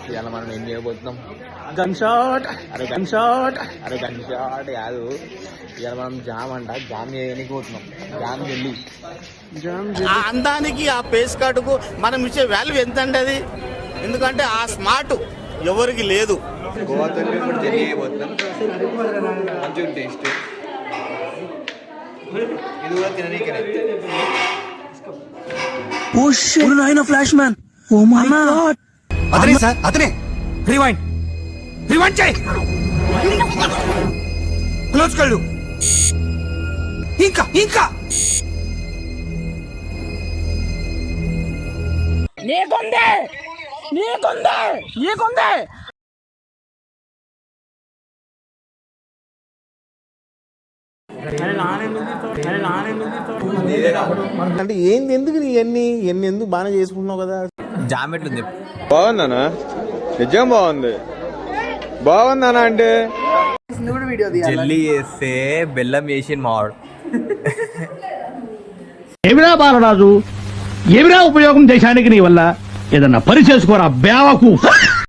ఇవాళ మనం ఏం చేయబోతున్నాం? Gun shot. అరే గన్ షాట్ కాదు, ఇవాళ మనం జామ్ జామ్ చేయడానికి పోతున్నాం. జామ్ వెళ్ళి ఆ అందానికి ఆ పేస్ కార్డుకు మనం ఇచ్చే వాల్యూ ఎంత అండి అది? ఎందుకంటే ఆ స్మార్ట్ ఎవరికి లేదు. గోవాతో ఇప్పుడు జర్నీ అయిపోతున్నాం. మంచిగా టేస్ట్ ఇది కూడా తిననీకనే. ఓ షిట్ నాయనా flash man. Oh my god. అతనే సార్, అతనే. రివైండ్ చేయి. క్లోజ్ కళ్ళు. ఇంకా నీకుందే. అంటే ఏంది, ఎందుకు నీ ఎన్ని ఎందుకు బాగానే చేసుకుంటున్నావు కదా? జామ్ ఎట్లుంది? బాగుందనా? నిజం బాగుందనా అంటే జల్లి వేస్తే బెల్లం వేసి మావాడు. ఏమిరా బాలరాజు, ఏమిరా ఉపయోగం దేశానికి నీ వల్ల? ఏదన్నా పని చేసుకోరా బేవకు.